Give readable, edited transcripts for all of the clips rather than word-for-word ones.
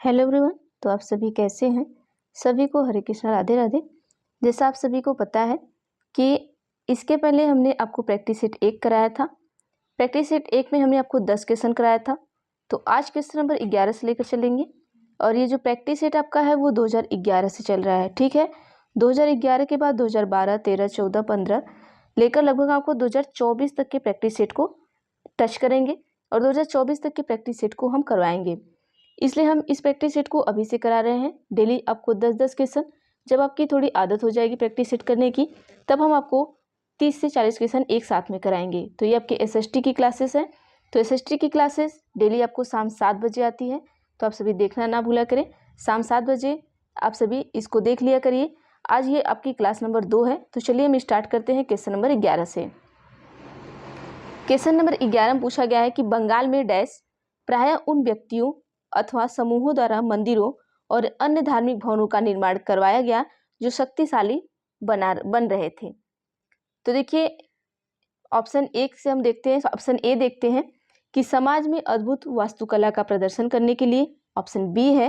Hello everyone. तो आप सभी कैसे हैं? सभी को हरे कृष्णा, राधे राधे। जैसा आप सभी को पता है कि इसके पहले हमने आपको प्रैक्टिस सेट 1 कराया था। प्रैक्टिस सेट 1 में हमने आपको 10 क्वेश्चन कराया था। तो आज क्वेश्चन नंबर 11 से लेकर चलेंगे। और ये जो प्रैक्टिस सेट आपका है वो 2011 से चल रहा है, ठीक है। 2011 के बाद 2012, 13, 14, 15 लेकर लगभग आपको 2024 तक के प्रैक्टिस सेट को टच करेंगे और 2024 तक के प्रैक्टिस सेट को हम करवाएंगे। इसलिए हम इस प्रैक्टिस सेट को अभी से करा रहे हैं। डेली आपको 10-10 क्वेश्चन। जब आपकी थोड़ी आदत हो जाएगी प्रैक्टिस सेट करने की, तब हम आपको 30 से 40 क्वेश्चन एक साथ में कराएंगे। तो ये आपके एसएसटी की क्लासेस हैं। तो एसएसटी की क्लासेस डेली आपको शाम 7 बजे आती है। तो आप सभी देखना ना भूला करें। शाम 7 बजे आप सभी इसको देख लिया करिए। आज ये आपकी क्लास नंबर 2 है। तो चलिए हम स्टार्ट करते हैं क्वेश्चन नंबर 11 से। क्वेश्चन नंबर 11 में पूछा गया है कि बंगाल में डैश प्रायः उन व्यक्तियों अथवा समूहों द्वारा मंदिरों और अन्य धार्मिक भवनों का निर्माण करवाया गया जो शक्तिशाली बन रहे थे। तो देखिए ऑप्शन 1 से हम देखते हैं, ऑप्शन ए देखते हैं कि समाज में अद्भुत वास्तुकला का प्रदर्शन करने के लिए। ऑप्शन बी है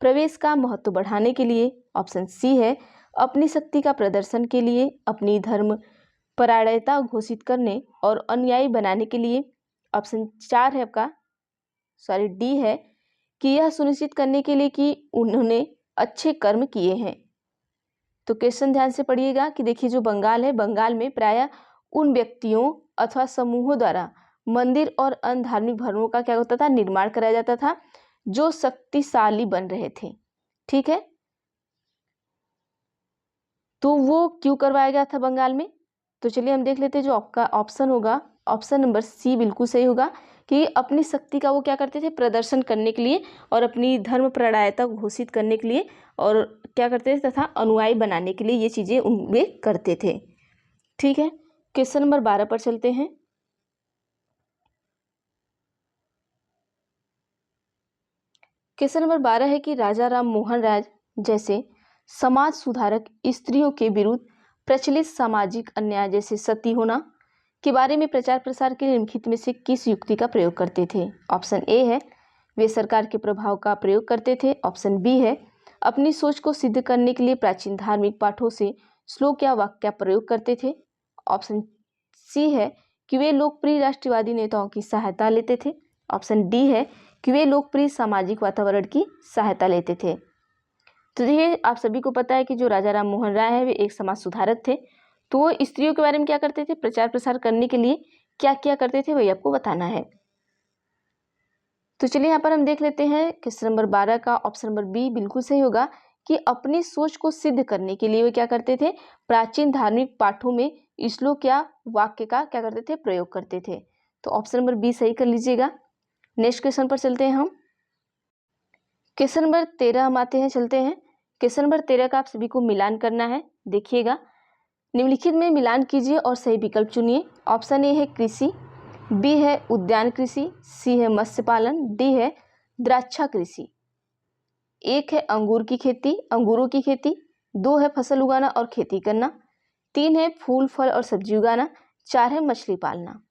प्रवेश का महत्व बढ़ाने के लिए। ऑप्शन सी है अपनी शक्ति का प्रदर्शन के लिए, अपनी धर्म परायणता घोषित करने और अनुयायी बनाने के लिए। ऑप्शन 4 है आपका डी है कि यह सुनिश्चित करने के लिए कि उन्होंने अच्छे कर्म किए हैं। तो क्वेश्चन ध्यान से पढ़िएगा कि देखिए जो बंगाल है, बंगाल में प्रायः उन व्यक्तियों अथवा समूहों द्वारा मंदिर और अन्य धार्मिक भवनों का क्या होता था, निर्माण कराया जाता था जो शक्तिशाली बन रहे थे, ठीक है। तो वो क्यों करवाया गया था बंगाल में? तो चलिए हम देख लेते हैं। जो आपका ऑप्शन होगा, ऑप्शन नंबर सी बिल्कुल सही होगा कि अपनी शक्ति का वो क्या करते थे, प्रदर्शन करने के लिए और अपनी धर्म परायणता घोषित करने के लिए और क्या करते थे तथा अनुयायी बनाने के लिए ये चीज़ें उनमें करते थे, ठीक है। क्वेश्चन नंबर 12 पर चलते हैं। क्वेश्चन नंबर 12 है कि राजा राम मोहन राय जैसे समाज सुधारक स्त्रियों के विरुद्ध प्रचलित सामाजिक अन्याय जैसे सती होना के बारे में प्रचार प्रसार के लिए निम्नलिखित में से किस युक्ति का प्रयोग करते थे? ऑप्शन ए है वे सरकार के प्रभाव का प्रयोग करते थे। ऑप्शन बी है अपनी सोच को सिद्ध करने के लिए प्राचीन धार्मिक पाठों से श्लोक या वाक्य का प्रयोग करते थे। ऑप्शन सी है कि वे लोकप्रिय राष्ट्रवादी नेताओं की सहायता लेते थे। ऑप्शन डी है कि वे लोकप्रिय सामाजिक वातावरण की सहायता लेते थे। तो देखिए आप सभी को पता है कि जो राजा राम मोहन राय है वे एक समाज सुधारक थे। तो वो स्त्रियों के बारे में क्या करते थे, प्रचार प्रसार करने के लिए क्या क्या करते थे वही आपको बताना है। तो चलिए यहाँ पर हम देख लेते हैं क्वेश्चन नंबर 12 का ऑप्शन नंबर बी बिल्कुल सही होगा कि अपनी सोच को सिद्ध करने के लिए वे क्या करते थे, प्राचीन धार्मिक पाठों में श्लोक या वाक्य का क्या करते थे, प्रयोग करते थे। तो ऑप्शन नंबर बी सही कर लीजिएगा। नेक्स्ट क्वेश्चन पर चलते हैं हम। क्वेश्चन नंबर 13 हम आते हैं, चलते हैं। क्वेश्चन नंबर 13 का आप सभी को मिलान करना है। देखिएगा निम्नलिखित में मिलान कीजिए और सही विकल्प चुनिए। ऑप्शन ए है कृषि, बी है उद्यान कृषि, सी है मत्स्य पालन, डी है द्राक्षा कृषि। एक है अंगूर की खेती, अंगूरों की खेती, 2 है फसल उगाना और खेती करना, 3 है फूल फल और सब्जी उगाना, 4 है मछली पालना।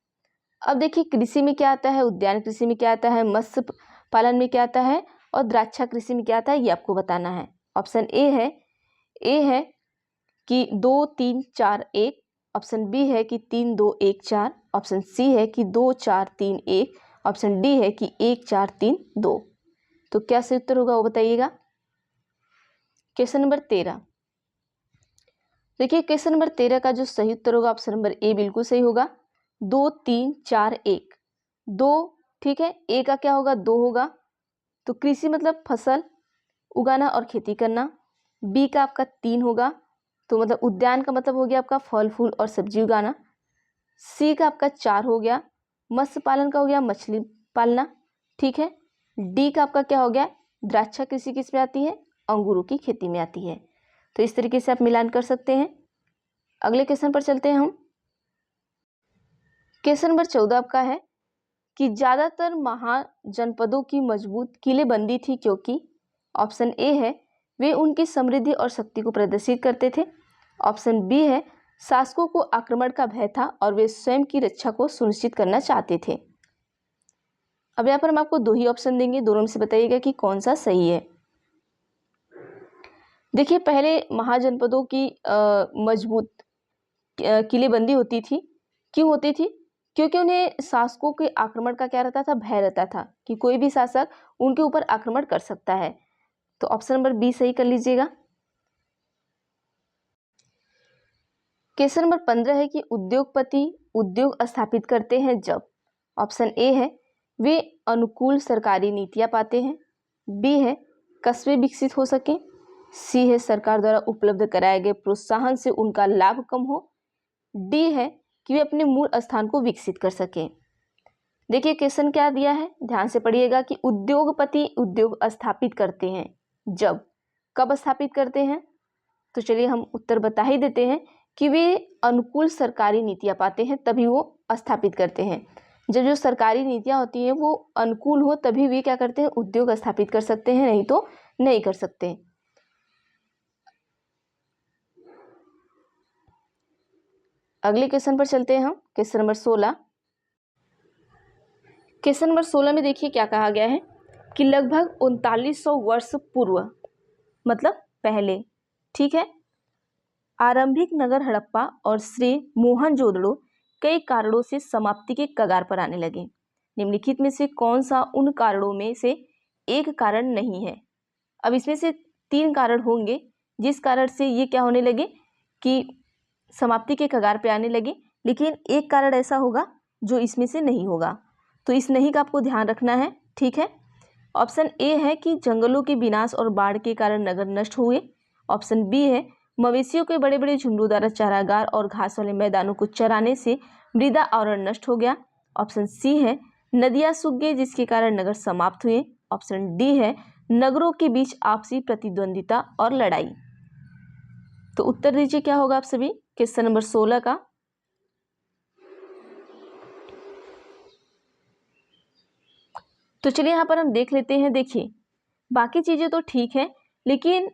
अब देखिए कृषि में क्या आता है, उद्यान कृषि में क्या आता है, मत्स्य पालन में क्या आता है और द्राक्षा कृषि में क्या आता है, ये आपको बताना है। ऑप्शन ए है कि 2 3 4 1, ऑप्शन बी है कि 3 2 1 4, ऑप्शन सी है कि 2 4 3 1, ऑप्शन डी है कि 1 4 3 2। तो क्या सही उत्तर होगा वो बताइएगा। क्वेश्चन नंबर 13 देखिए, क्वेश्चन नंबर 13 का जो सही उत्तर होगा ऑप्शन नंबर ए बिल्कुल सही होगा, 2 3 4 1। 2 ठीक है, ए का क्या होगा, 2 होगा। तो कृषि मतलब फसल उगाना और खेती करना। बी का आपका 3 होगा, तो मतलब उद्यान का मतलब हो गया आपका फल फूल और सब्जी उगाना। सी का आपका 4 हो गया, मत्स्य पालन का हो गया मछली पालना, ठीक है। डी का आपका क्या हो गया, द्राक्षा कृषि किस में आती है, अंगूरों की खेती में आती है। तो इस तरीके से आप मिलान कर सकते हैं। अगले क्वेश्चन पर चलते हैं हम। क्वेश्चन नंबर 14 आपका है कि ज्यादातर महाजनपदों की मजबूत किलेबंदी थी क्योंकि। ऑप्शन ए है वे उनकी समृद्धि और शक्ति को प्रदर्शित करते थे। ऑप्शन बी है शासकों को आक्रमण का भय था और वे स्वयं की रक्षा को सुनिश्चित करना चाहते थे। अब यहाँ पर हम आपको 2 ही ऑप्शन देंगे, दोनों में से बताइएगा कि कौन सा सही है। देखिए, पहले महाजनपदों की मजबूत किलेबंदी होती थी। क्यों होती थी? क्योंकि उन्हें शासकों के आक्रमण का क्या रहता था, भय रहता था कि कोई भी शासक उनके ऊपर आक्रमण कर सकता है। तो ऑप्शन नंबर बी सही कर लीजिएगा। क्वेश्चन नंबर 15 है कि उद्योगपति उद्योग स्थापित करते हैं जब। ऑप्शन ए है वे अनुकूल सरकारी नीतियां पाते हैं, बी है कस्बे विकसित हो सके, सी है सरकार द्वारा उपलब्ध कराए गए प्रोत्साहन से उनका लाभ कम हो, डी है कि वे अपने मूल स्थान को विकसित कर सके। देखिए क्वेश्चन क्या दिया है, ध्यान से पढ़िएगा कि उद्योगपति उद्योग स्थापित करते हैं जब, कब स्थापित करते हैं? तो चलिए हम उत्तर बता ही देते हैं कि वे अनुकूल सरकारी नीतियां पाते हैं तभी वो स्थापित करते हैं। जब जो सरकारी नीतियां होती हैं वो अनुकूल हो तभी वे क्या करते हैं, उद्योग स्थापित कर सकते हैं, नहीं तो नहीं कर सकते। अगले क्वेश्चन पर चलते हैं हम, क्वेश्चन नंबर 16। क्वेश्चन नंबर 16 में देखिए क्या कहा गया है कि लगभग 3900 वर्ष पूर्व, मतलब पहले, ठीक है, आरंभिक नगर हड़प्पा और श्री मोहनजोदड़ो कई कारणों से समाप्ति के कगार पर आने लगे। निम्नलिखित में से कौन सा उन कारणों में से एक कारण नहीं है? अब इसमें से 3 कारण होंगे जिस कारण से ये क्या होने लगे कि समाप्ति के कगार पे आने लगे, लेकिन एक कारण ऐसा होगा जो इसमें से नहीं होगा। तो इस नहीं का आपको ध्यान रखना है, ठीक है। ऑप्शन ए है कि जंगलों के विनाश और बाढ़ के कारण नगर नष्ट हुए। ऑप्शन बी है मवेशियों के बड़े बड़े झुंडों द्वारा चारागार और घास वाले मैदानों को चराने से मृदा आवरण नष्ट हो गया। ऑप्शन सी है नदियां सूख गई जिसके कारण नगर समाप्त हुए। ऑप्शन डी है नगरों के बीच आपसी प्रतिद्वंदिता और लड़ाई। तो उत्तर दीजिए क्या होगा आप सभी क्वेश्चन नंबर 16 का। तो चलिए यहाँ पर हम देख लेते हैं। देखिए बाकी चीजें तो ठीक है, लेकिन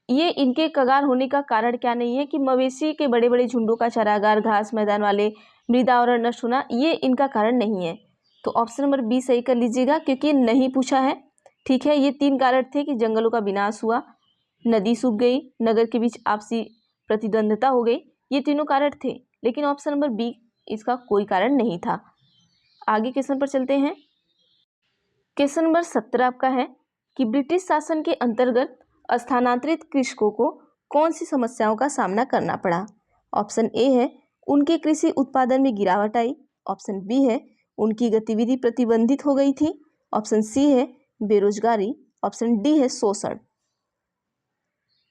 ये इनके कगार होने का कारण क्या नहीं है कि मवेशी के बड़े बड़े झुंडों का चारागार, घास मैदान वाले मृदा आवरण नष्ट होना, ये इनका कारण नहीं है। तो ऑप्शन नंबर बी सही कर लीजिएगा क्योंकि नहीं पूछा है, ठीक है। ये 3 कारण थे कि जंगलों का विनाश हुआ, नदी सूख गई, नगर के बीच आपसी प्रतिद्वंदता हो गई, ये तीनों कारण थे, लेकिन ऑप्शन नंबर बी इसका कोई कारण नहीं था। आगे क्वेश्चन पर चलते हैं। क्वेश्चन नंबर 17 आपका है कि ब्रिटिश शासन के अंतर्गत स्थानांतरित कृषकों को कौन सी समस्याओं का सामना करना पड़ा? ऑप्शन ए है उनके कृषि उत्पादन में गिरावट आई। ऑप्शन बी है उनकी गतिविधि प्रतिबंधित हो गई थी। ऑप्शन सी है बेरोजगारी। ऑप्शन डी है शोषण।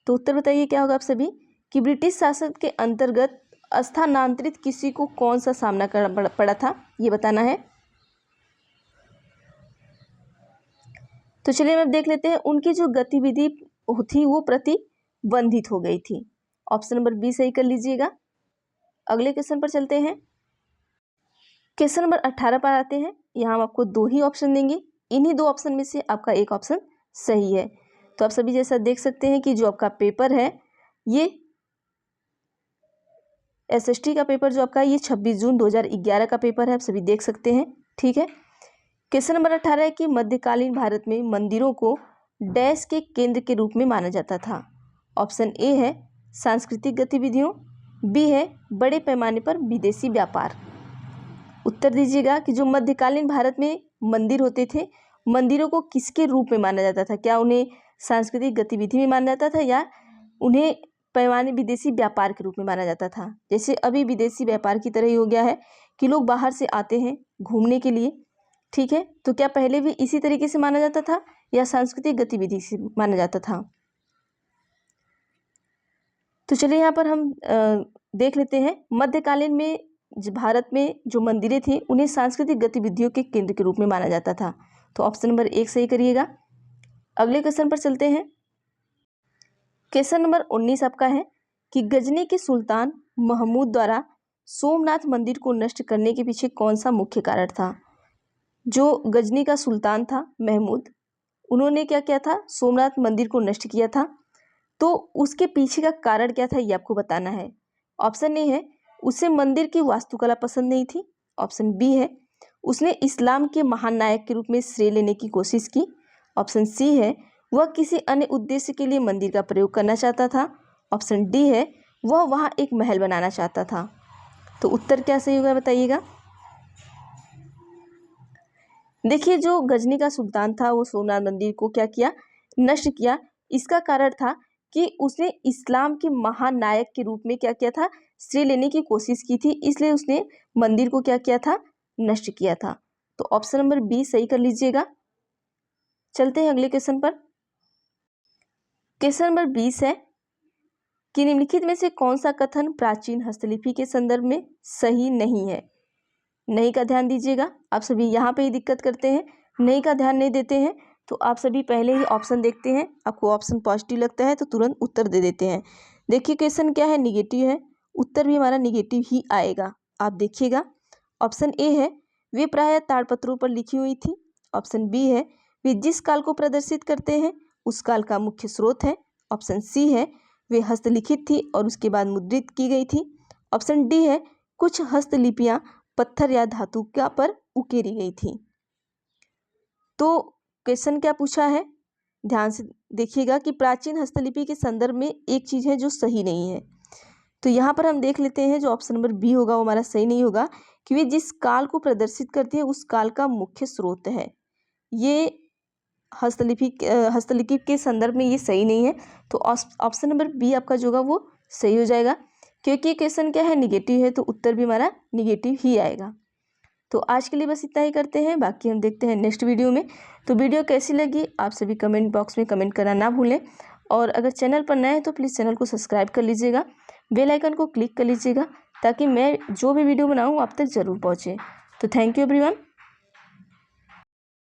तो उत्तर बताइए क्या होगा आप सभी कि ब्रिटिश शासन के अंतर्गत स्थानांतरित किसी को कौन सा सामना करना पड़ा था, ये बताना है। तो चलिए हम देख लेते हैं। उनकी जो गतिविधि थी वो प्रतिबंधित हो गई थी। ऑप्शन नंबर बी सही कर लीजिएगा। अगले क्वेश्चन पर चलते हैं। क्वेश्चन नंबर 18 पर आते हैं। यहाँ हम आपको 2 ही ऑप्शन देंगे, इन्हीं 2 ऑप्शन में से आपका एक ऑप्शन सही है। तो आप सभी जैसा देख सकते हैं कि जो आपका पेपर है ये एसएसटी का पेपर जो आपका ये 26 जून 2011 का पेपर है, आप सभी देख सकते हैं, ठीक है। क्वेश्चन नंबर 18 है कि मध्यकालीन भारत में मंदिरों को डैश के केंद्र के रूप में माना जाता था। ऑप्शन ए है सांस्कृतिक गतिविधियों, बी है बड़े पैमाने पर विदेशी व्यापार। उत्तर दीजिएगा कि जो मध्यकालीन भारत में मंदिर होते थे, मंदिरों को किसके रूप में माना जाता था? क्या उन्हें सांस्कृतिक गतिविधि में माना जाता था या उन्हें पैमाने विदेशी व्यापार के रूप में माना जाता था? जैसे अभी विदेशी व्यापार की तरह ही हो गया है कि लोग बाहर से आते हैं घूमने के लिए, ठीक है। तो क्या पहले भी इसी तरीके से माना जाता था या सांस्कृतिक गतिविधि से माना जाता था? तो चलिए यहाँ पर हम देख लेते हैं। मध्यकालीन में भारत में जो मंदिरें थी उन्हें सांस्कृतिक गतिविधियों के केंद्र के रूप में माना जाता था। तो ऑप्शन नंबर 1 सही करिएगा। अगले क्वेश्चन पर चलते हैं। क्वेश्चन नंबर 19 आपका है कि गजनी के सुल्तान महमूद द्वारा सोमनाथ मंदिर को नष्ट करने के पीछे कौन सा मुख्य कारण था? जो गजनी का सुल्तान था महमूद, उन्होंने क्या किया था? सोमनाथ मंदिर को नष्ट किया था। तो उसके पीछे का कारण क्या था ये आपको बताना है। ऑप्शन ए है उसे मंदिर की वास्तुकला पसंद नहीं थी। ऑप्शन बी है उसने इस्लाम के महान नायक के रूप में श्रेय लेने की कोशिश की। ऑप्शन सी है वह किसी अन्य उद्देश्य के लिए मंदिर का प्रयोग करना चाहता था। ऑप्शन डी है वह वहाँ एक महल बनाना चाहता था। तो उत्तर क्या सही होगा बताइएगा। देखिए, जो गजनी का सुल्तान था वो सोमनाथ मंदिर को क्या किया, नष्ट किया। इसका कारण था कि उसने इस्लाम के महान नायक के रूप में क्या किया था, श्रेय लेने की कोशिश की थी, इसलिए उसने मंदिर को क्या किया था, नष्ट किया था। तो ऑप्शन नंबर बी सही कर लीजिएगा। चलते हैं अगले क्वेश्चन पर। क्वेश्चन नंबर 20 है कि निम्नलिखित में से कौन सा कथन प्राचीन हस्तलिपि के संदर्भ में सही नहीं है। नहीं का ध्यान दीजिएगा। आप सभी यहाँ पे ही दिक्कत करते हैं, नहीं का ध्यान नहीं देते हैं। तो आप सभी पहले ही ऑप्शन देखते हैं, आपको ऑप्शन पॉजिटिव लगता है तो तुरंत उत्तर दे देते हैं। देखिए क्वेश्चन क्या है, निगेटिव है, उत्तर भी हमारा निगेटिव ही आएगा। आप देखिएगा। ऑप्शन ए है वे प्रायः ताड़पत्रों पर लिखी हुई थी। ऑप्शन बी है वे जिस काल को प्रदर्शित करते हैं उस काल का मुख्य स्रोत है। ऑप्शन सी है वे हस्तलिखित थी और उसके बाद मुद्रित की गई थी। ऑप्शन डी है कुछ हस्तलिपियां पत्थर या धातु का पर उकेरी गई थी। तो क्वेश्चन क्या पूछा है, ध्यान से देखिएगा कि प्राचीन हस्तलिपि के संदर्भ में एक चीज है जो सही नहीं है। तो यहाँ पर हम देख लेते हैं, जो ऑप्शन नंबर बी होगा वो हमारा सही नहीं होगा, कि वे जिस काल को प्रदर्शित करती है उस काल का मुख्य स्रोत है। ये हस्तलिपि के संदर्भ में ये सही नहीं है। तो ऑप्शन नंबर बी आपका जो होगा वो सही हो जाएगा, क्योंकि क्वेश्चन क्या है, निगेटिव है, तो उत्तर भी हमारा निगेटिव ही आएगा। तो आज के लिए बस इतना ही करते हैं, बाकी हम देखते हैं नेक्स्ट वीडियो में। तो वीडियो कैसी लगी आप सभी कमेंट बॉक्स में कमेंट करना ना भूलें, और अगर चैनल पर नए हैं तो प्लीज़ चैनल को सब्सक्राइब कर लीजिएगा, बेल आइकन को क्लिक कर लीजिएगा, ताकि मैं जो भी वीडियो बनाऊँ आप तक ज़रूर पहुँचे। तो थैंक यू एवरीवन।